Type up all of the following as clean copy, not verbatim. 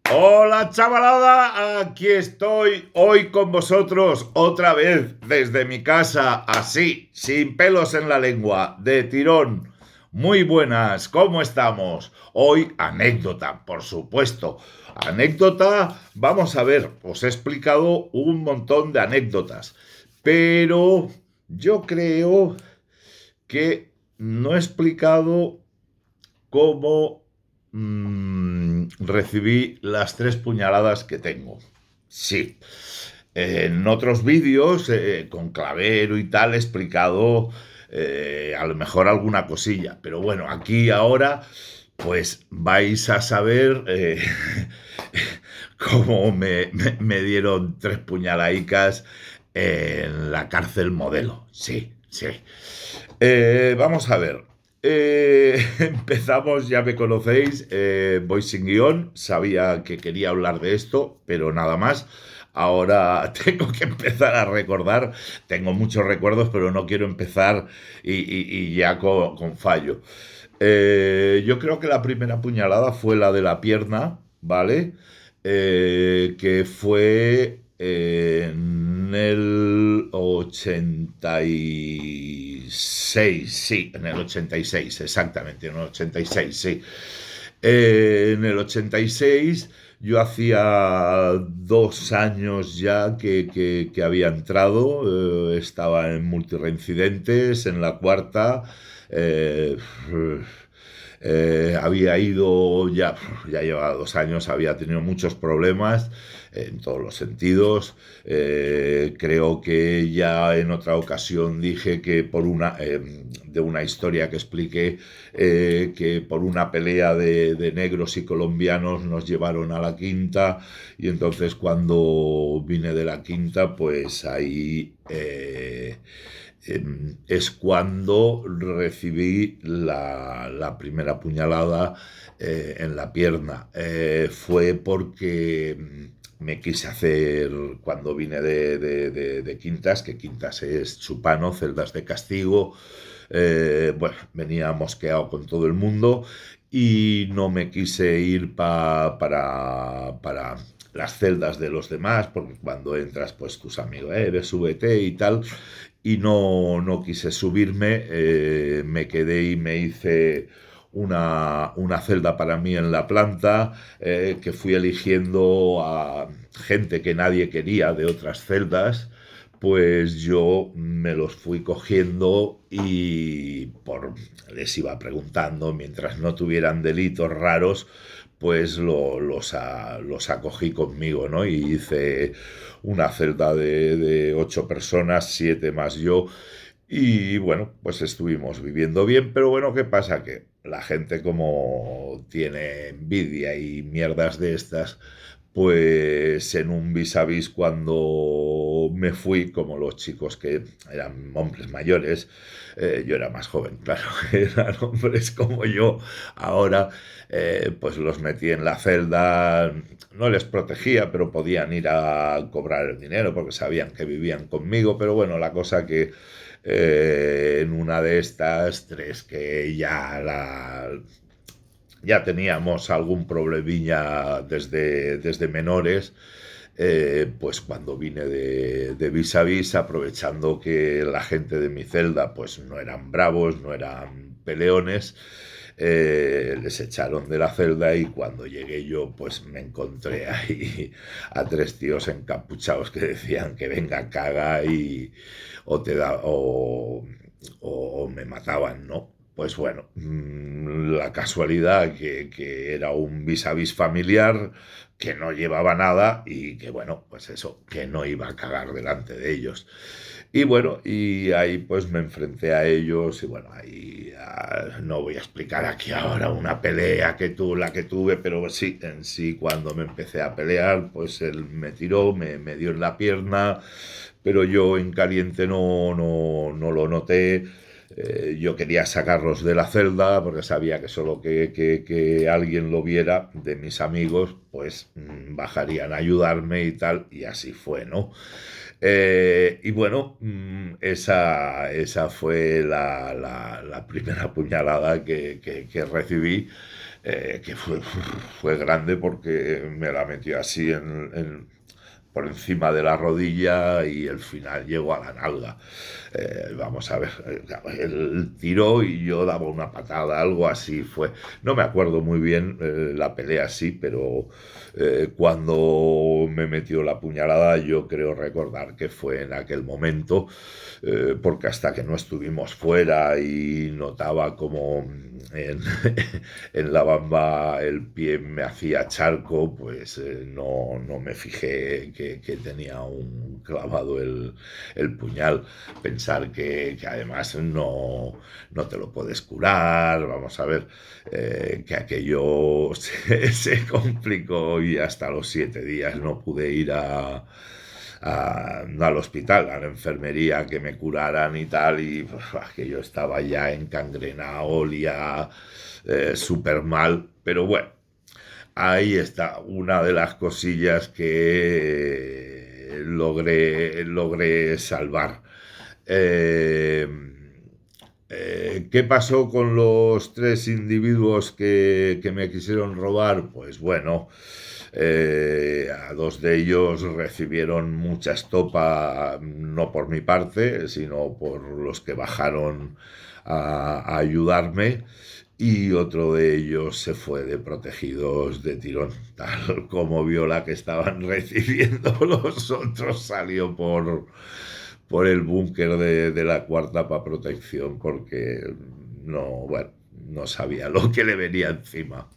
Hola chavalada, aquí estoy hoy con vosotros otra vez desde mi casa, así, sin pelos en la lengua, de tirón. Muy buenas, ¿cómo estamos? Hoy anécdota, por supuesto. Anécdota, vamos a ver, os he explicado un montón de anécdotas, pero yo creo que no he explicado cómo recibí las 3 puñaladas que tengo. Sí. En otros vídeos, con clavero y tal, he explicado a lo mejor alguna cosilla. Pero bueno, aquí ahora, pues vais a saber cómo me dieron 3 puñaladicas en la cárcel modelo. Sí, sí. Vamos a ver. Empezamos, ya me conocéis, voy sin guión, sabía que quería hablar de esto, pero nada más. Ahora tengo que empezar a recordar, tengo muchos recuerdos, pero no quiero empezar y ya con fallo. Yo creo que la primera puñalada fue la de la pierna, ¿vale? Que fue en el 86, sí, en el 86, exactamente, en el 86, sí. En el 86 yo hacía 2 años ya que había entrado, estaba en multireincidentes, en la cuarta, eh, había ido, ya llevaba 2 años, había tenido muchos problemas en todos los sentidos. Creo que ya en otra ocasión dije que de una historia que expliqué, que por una pelea de negros y colombianos nos llevaron a la quinta, y entonces cuando vine de la quinta, pues ahí es cuando recibí la primera puñalada en la pierna. Fue porque me quise hacer, cuando vine de Quintas, que Quintas es Chupano, celdas de castigo. Bueno, venía mosqueado con todo el mundo y no me quise ir para las celdas de los demás, porque cuando entras, pues tus amigos, súbete y tal, y no quise subirme, me quedé y me hice una celda para mí en la planta, que fui eligiendo a gente que nadie quería de otras celdas. Pues yo me los fui cogiendo y les iba preguntando, mientras no tuvieran delitos raros, pues los acogí conmigo, ¿no? Y hice una celda de 8 personas, 7 más yo, y bueno, pues estuvimos viviendo bien, pero bueno, ¿qué pasa? Que la gente, como tiene envidia y mierdas de estas, pues en un vis a vis, cuando me fui, como los chicos que eran hombres mayores, yo era más joven, claro, eran hombres como yo ahora, pues los metí en la celda, no les protegía, pero podían ir a cobrar el dinero porque sabían que vivían conmigo. Pero bueno, la cosa que en una de estas 3, que ya teníamos algún problemilla desde menores, pues cuando vine de vis a vis, aprovechando que la gente de mi celda pues no eran bravos, no eran peleones, les echaron de la celda, y cuando llegué yo pues me encontré ahí a 3 tíos encapuchados que decían que venga, caga, y o te da o me mataban, ¿no? Pues bueno, la casualidad que era un vis a vis familiar, que no llevaba nada y que bueno, pues eso, que no iba a cagar delante de ellos. Y bueno, y ahí pues me enfrenté a ellos, y bueno, ahí no voy a explicar aquí ahora una pelea la que tuve, pero sí, en sí, cuando me empecé a pelear, pues él me tiró, me dio en la pierna, pero yo en caliente no lo noté. Yo quería sacarlos de la celda porque sabía que solo que alguien lo viera de mis amigos, pues bajarían a ayudarme y tal, y así fue, ¿no? Y bueno, esa fue la primera puñalada que recibí. que fue grande porque me la metió así por encima de la rodilla y el final llegó a la nalga. Vamos a ver, el tiró y yo daba una patada, algo así fue. No me acuerdo muy bien la pelea sí, pero cuando me metió la puñalada yo creo recordar que fue en aquel momento, porque hasta que no estuvimos fuera y notaba como en, en la bamba el pie me hacía charco, pues no me fijé que tenía un clavado el puñal. Pensar que además no te lo puedes curar, vamos a ver, que aquello se complicó y hasta los 7 días no pude ir no al hospital, a la enfermería que me curaran y tal, y pues, que yo estaba ya encangrenado, olía súper mal, pero bueno, ahí está una de las cosillas que logré salvar. Eh, ¿Qué pasó con los 3 individuos que me quisieron robar? Pues bueno, a 2 de ellos recibieron mucha estopa, no por mi parte, sino por los que bajaron a ayudarme. Y otro de ellos se fue de protegidos de tirón, tal como vio la que estaban recibiendo los otros, salió por el búnker de la cuarta para protección porque bueno, no sabía lo que le venía encima.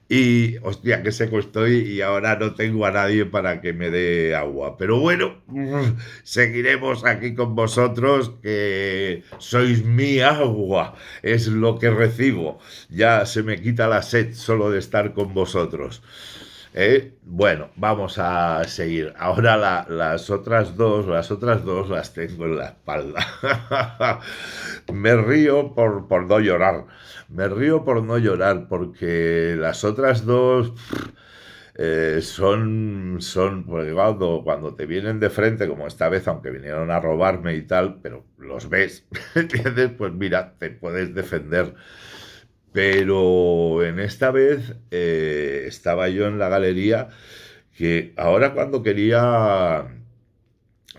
Y, hostia, qué seco estoy y ahora no tengo a nadie para que me dé agua. Pero bueno, seguiremos aquí con vosotros, que sois mi agua, es lo que recibo. Ya se me quita la sed solo de estar con vosotros. Bueno, vamos a seguir. Ahora las otras dos las tengo en la espalda. Me río por no llorar. Me río por no llorar porque las otras dos porque cuando te vienen de frente, como esta vez, aunque vinieron a robarme y tal, pero los ves, ¿entiendes? Pues mira, te puedes defender. Pero en esta vez estaba yo en la galería que ahora cuando quería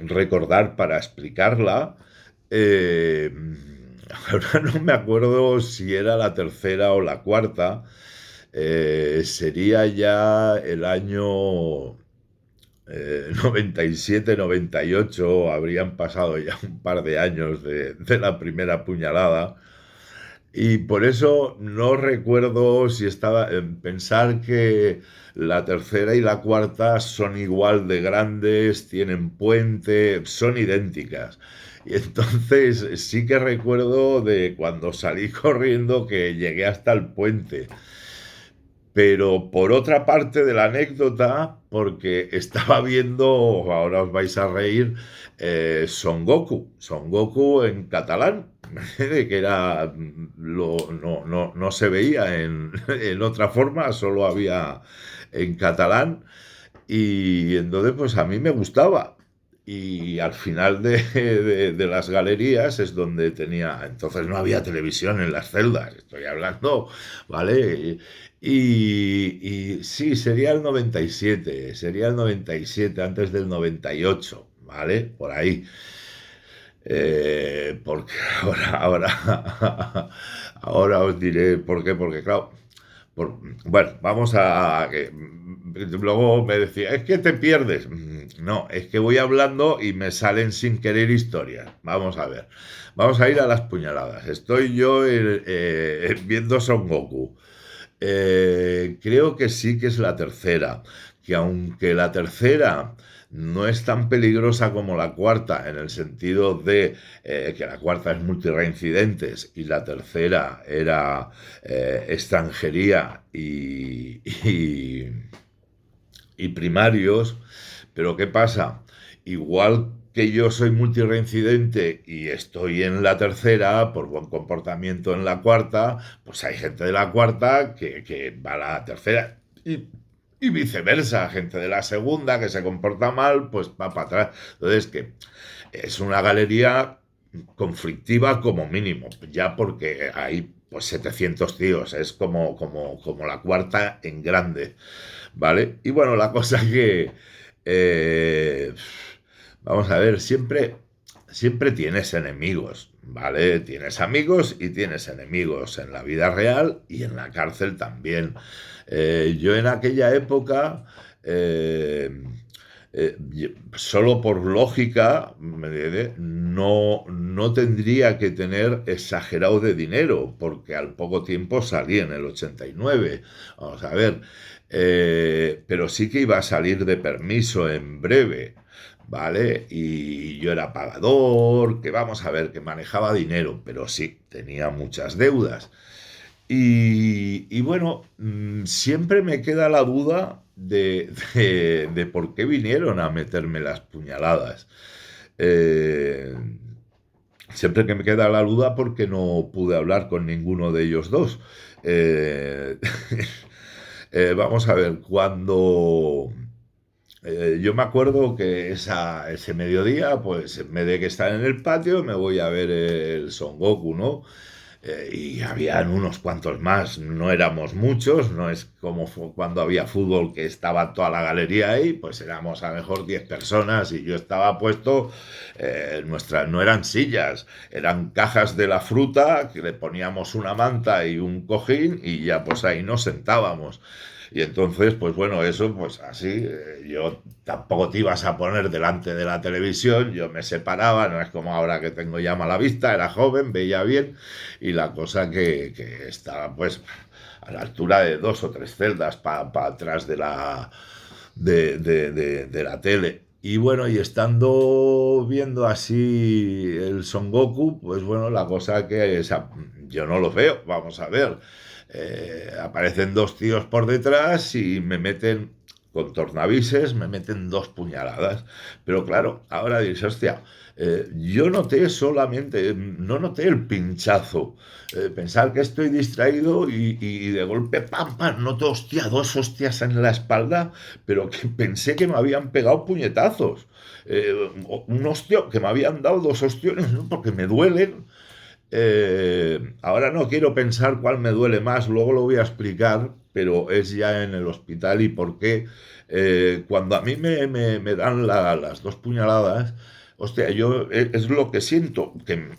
recordar para explicarla, eh, ahora no me acuerdo si era la tercera o la cuarta, sería ya el año 97, 98, habrían pasado ya un par de años de la primera puñalada. Y por eso no recuerdo si estaba en pensar que la tercera y la cuarta son igual de grandes, tienen puente, son idénticas. Y entonces sí que recuerdo de cuando salí corriendo que llegué hasta el puente. Pero por otra parte de la anécdota, porque estaba viendo, ahora os vais a reír, Son Goku en catalán, que era, no se veía en otra forma, solo había en catalán, y entonces pues a mí me gustaba. Y al final de las galerías es donde tenía, entonces no había televisión en las celdas, estoy hablando, ¿vale? Y sí, sería el 97 antes del 98, ¿vale? Por ahí. Porque ahora os diré por qué, porque claro, bueno, vamos a que luego me decía, es que te pierdes. No, es que voy hablando y me salen sin querer historias. Vamos a ver. Vamos a ir a las puñaladas. Estoy yo viendo Son Goku. Creo que sí que es la tercera, que aunque la tercera no es tan peligrosa como la cuarta, en el sentido de que la cuarta es multireincidentes y la tercera era extranjería y primarios, pero ¿qué pasa? Igual que yo soy multireincidente y estoy en la tercera por buen comportamiento en la cuarta, pues hay gente de la cuarta que va a la tercera y viceversa, gente de la segunda que se comporta mal, pues va para atrás. Entonces, que es una galería conflictiva como mínimo, ya porque hay pues 700 tíos, es como la cuarta en grande, ¿vale? Y bueno, la cosa que, eh, vamos a ver, siempre tienes enemigos, ¿vale? Tienes amigos y tienes enemigos en la vida real y en la cárcel también. Yo en aquella época, eh, solo por lógica, no tendría que tener exagerado de dinero, porque al poco tiempo salí en el 89. Vamos a ver, pero sí que iba a salir de permiso en breve. ¿Vale? Y yo era pagador, que vamos a ver, que manejaba dinero, pero sí, tenía muchas deudas. Y bueno, siempre me queda la duda de por qué vinieron a meterme las puñaladas. Eh, Siempre que me queda la duda porque no pude hablar con ninguno de ellos dos. Eh, Vamos a ver, yo me acuerdo que ese mediodía, pues en vez de que estar en el patio, me voy a ver el Son Goku, ¿no? Y habían unos cuantos más, no éramos muchos, no es como cuando había fútbol que estaba toda la galería ahí, pues éramos a lo mejor 10 personas y yo estaba puesto, no eran sillas, eran cajas de la fruta que le poníamos una manta y un cojín y ya pues ahí nos sentábamos. Y entonces, pues bueno, eso, pues así, yo tampoco te ibas a poner delante de la televisión, yo me separaba, no es como ahora que tengo ya mala vista, era joven, veía bien, y la cosa que estaba pues a la altura de dos o tres celdas para atrás de la tele. Y bueno, y estando viendo así el Son Goku, pues bueno, la cosa que yo no lo veo, vamos a ver. Aparecen dos tíos por detrás y me meten con tornavises, me meten dos puñaladas. Pero claro, ahora dices, hostia, yo noté solamente, no noté el pinchazo. Pensar que estoy distraído y de golpe, pam, pam, noto, hostia, dos hostias en la espalda, pero que pensé que me habían pegado puñetazos. Un hostio, que me habían dado dos ostiones, ¿no? Porque me duelen. Ahora no quiero pensar cuál me duele más, luego lo voy a explicar, pero es ya en el hospital y por qué. Cuando a mí me dan las dos puñaladas, hostia, yo es lo que siento, que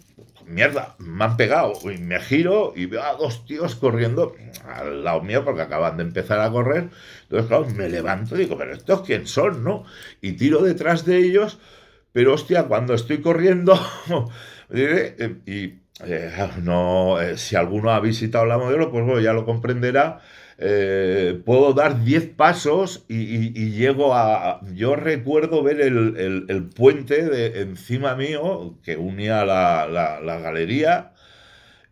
mierda, me han pegado y me giro y veo a dos tíos corriendo al lado mío porque acaban de empezar a correr. Entonces, claro, me levanto y digo, pero ¿estos quién son, no? Y tiro detrás de ellos, pero hostia, cuando estoy corriendo y no, si alguno ha visitado la modelo, pues bueno, ya lo comprenderá. Puedo dar 10 pasos y llego a... Yo recuerdo ver el puente encima mío que unía la galería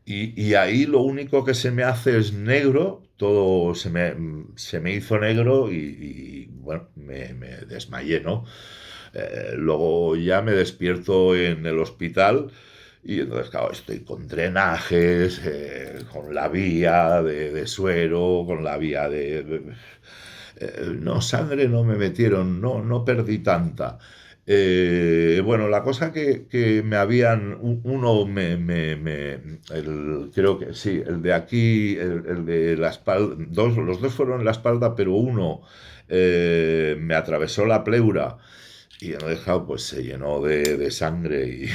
y ahí lo único que se me hace es negro, todo se me hizo negro bueno, me desmayé, ¿no? Luego ya me despierto en el hospital y entonces, claro, estoy con drenajes, con la vía de suero, con la vía no, sangre no me metieron, no perdí tanta. Bueno, la cosa que me habían, uno creo que sí, el de aquí, el de la espalda, los dos fueron en la espalda, pero uno me atravesó la pleura y en dejado pues se llenó de sangre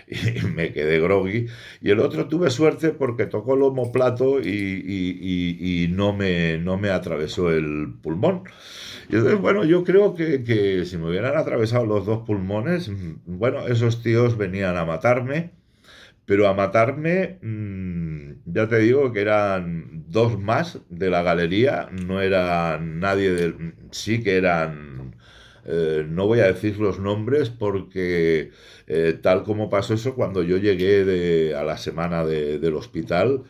y me quedé groggy. Y el otro tuve suerte porque tocó el omoplato y no me atravesó el pulmón. Y entonces, bueno, yo creo que si me hubieran atravesado los dos pulmones, bueno, esos tíos venían a matarme, pero a matarme, ya te digo que eran dos más de la galería, no era nadie del... Sí que eran... no voy a decir los nombres porque tal como pasó eso, cuando yo llegué a la semana del hospital,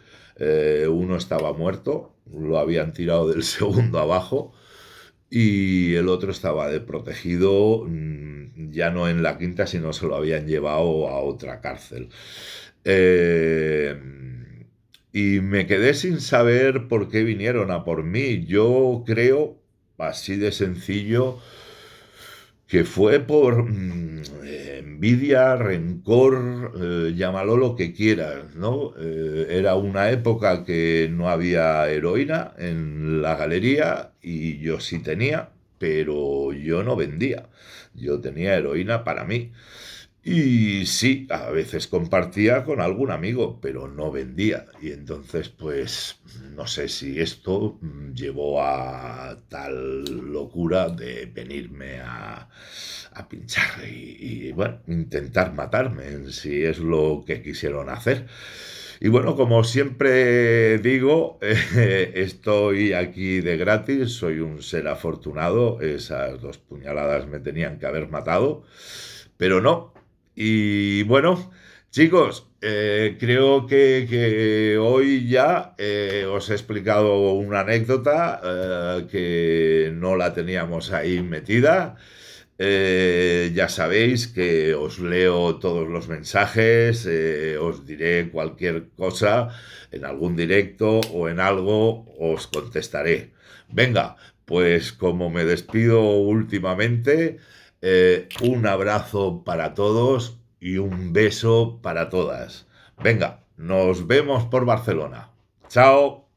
uno estaba muerto, lo habían tirado del segundo abajo y el otro estaba de protegido, ya no en la quinta, sino se lo habían llevado a otra cárcel. Eh, y me quedé sin saber por qué vinieron a por mí. Yo creo, así de sencillo, que fue por envidia, rencor, llámalo lo que quieras, ¿no? Era una época que no había heroína en la galería y yo sí tenía, pero yo no vendía. Yo tenía heroína para mí. Y sí, a veces compartía con algún amigo, pero no vendía. Y entonces, pues, no sé si esto llevó a tal locura de venirme a pinchar bueno, intentar matarme, si es lo que quisieron hacer. Y bueno, como siempre digo, estoy aquí de gratis, soy un ser afortunado, esas 2 puñaladas me tenían que haber matado, pero no. Y bueno, chicos, creo que hoy ya os he explicado una anécdota que no la teníamos ahí metida. Ya sabéis que os leo todos los mensajes, os diré cualquier cosa en algún directo o en algo, os contestaré. Venga, pues como me despido últimamente, un abrazo para todos y un beso para todas. Venga, nos vemos por Barcelona. Chao.